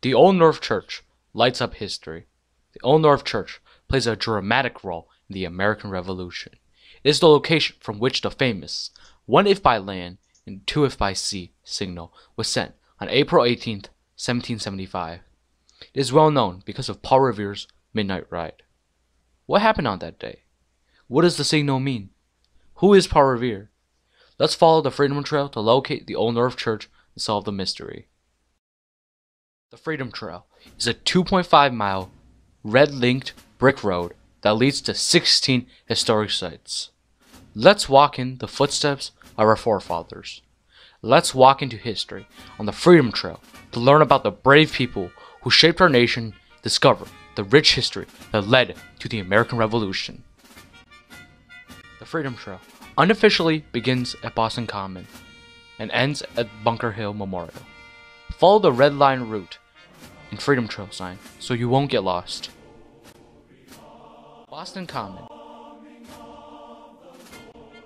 The Old North Church lights up history. The Old North Church plays a dramatic role in the American Revolution. It is the location from which the famous 1 if by land and 2 if by sea signal was sent on April 18th, 1775. It is well known because of Paul Revere's midnight ride. What happened on that day? What does the signal mean? Who is Paul Revere? Let's follow the Freedom Trail to locate the Old North Church and solve the mystery. The Freedom Trail is a 2.5-mile, red-linked brick road that leads to 16 historic sites. Let's walk in the footsteps of our forefathers. Let's walk into history on the Freedom Trail to learn about the brave people who shaped our nation, discover the rich history that led to the American Revolution. The Freedom Trail unofficially begins at Boston Common and ends at Bunker Hill Memorial. Follow the red line route and Freedom Trail sign so you won't get lost. Boston Common,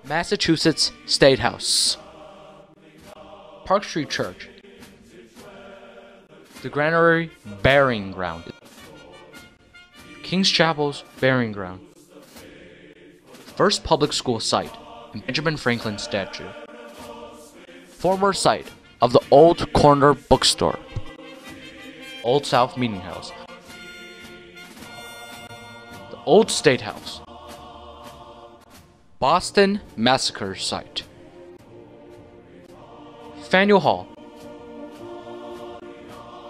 Massachusetts State House, Park Street Church, the Granary Burying Ground, King's Chapel's Burying Ground, first public school site and Benjamin Franklin statue, former site of the Old Corner Bookstore, Old South Meeting House, the Old State House, Boston Massacre site, Faneuil Hall.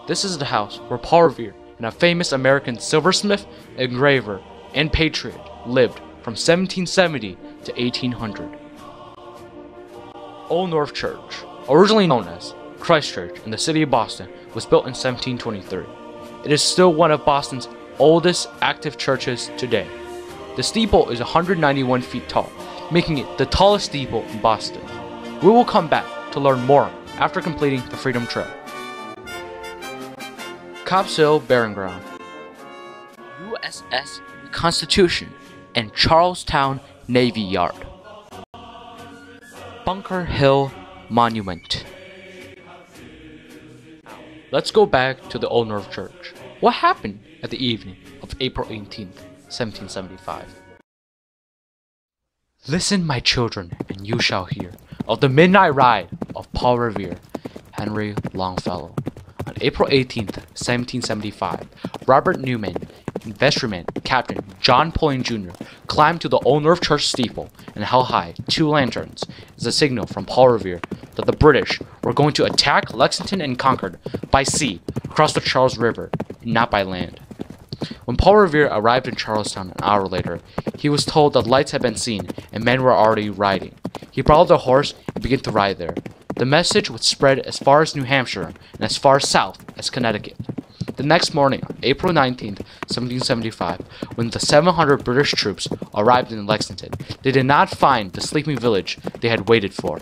This is the house where Paul Revere and a famous American silversmith, engraver, and patriot lived from 1770 to 1800. Old North Church, originally known as Christ Church in the city of Boston, was built in 1723. It is still one of Boston's oldest active churches today. The steeple is 191 feet tall, making it the tallest steeple in Boston. We will come back to learn more after completing the Freedom Trail. Copp's Hill Burying Ground, USS Constitution and Charlestown Navy Yard, Bunker Hill Monument. Let's go back to the Old North Church. What happened at the evening of April 18th, 1775? Listen, my children, and you shall hear of the midnight ride of Paul Revere, Henry Longfellow. On April 18th, 1775, Robert Newman and vestryman Captain John Paine Jr. climbed to the Old North Church steeple and held high 2 lanterns as a signal from Paul Revere that the British were going to attack Lexington and Concord by sea across the Charles River, and not by land. When Paul Revere arrived in Charlestown an hour later, he was told that lights had been seen and men were already riding. He bridled a horse and began to ride there. The message would spread as far as New Hampshire and as far south as Connecticut. The next morning, April 19th, 1775, when the 700 British troops arrived in Lexington, they did not find the sleeping village they had waited for.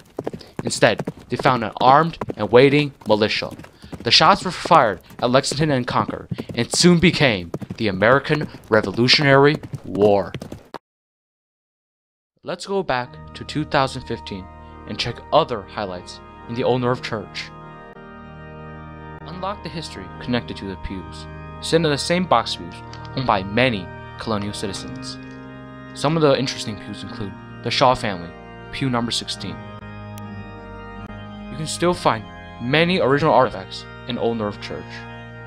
Instead, they found an armed and waiting militia. The shots were fired at Lexington and Concord, and it soon became the American Revolutionary War. Let's go back to 2015 and check other highlights in the Old North Church. Unlock the history connected to the pews. Sit in the same box pews owned by many colonial citizens. Some of the interesting pews include the Shaw family, pew number 16. You can still find many original artifacts in Old North Church,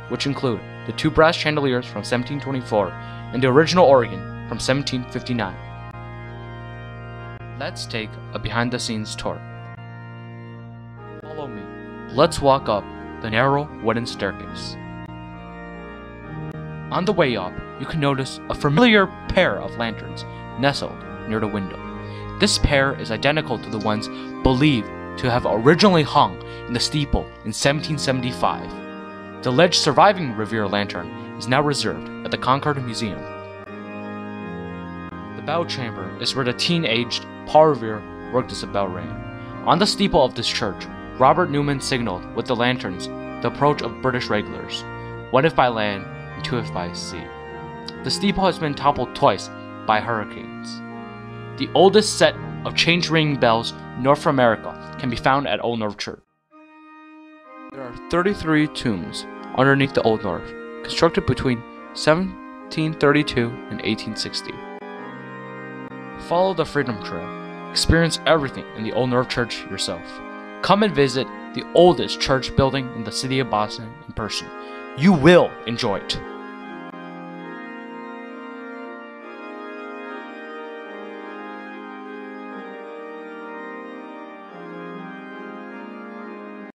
which include the 2 brass chandeliers from 1724 and the original organ from 1759. Let's take a behind-the-scenes tour. Follow me. Let's walk up the narrow wooden staircase. On the way up, you can notice a familiar pair of lanterns nestled near the window. This pair is identical to the ones believed to have originally hung in the steeple in 1775. The alleged surviving Revere lantern is now reserved at the Concord Museum. The bell chamber is where the teen-aged Paul Revere worked as a bell ringer. On the steeple of this church, Robert Newman signaled with the lanterns the approach of British regulars, 1 if by land and 2 if by sea. The steeple has been toppled twice by hurricanes. The oldest set of change-ringing bells in North America can be found at Old North Church. There are 33 tombs underneath the Old North, constructed between 1732 and 1860. Follow the Freedom Trail. Experience everything in the Old North Church yourself. Come and visit the oldest church building in the city of Boston in person. You will enjoy it.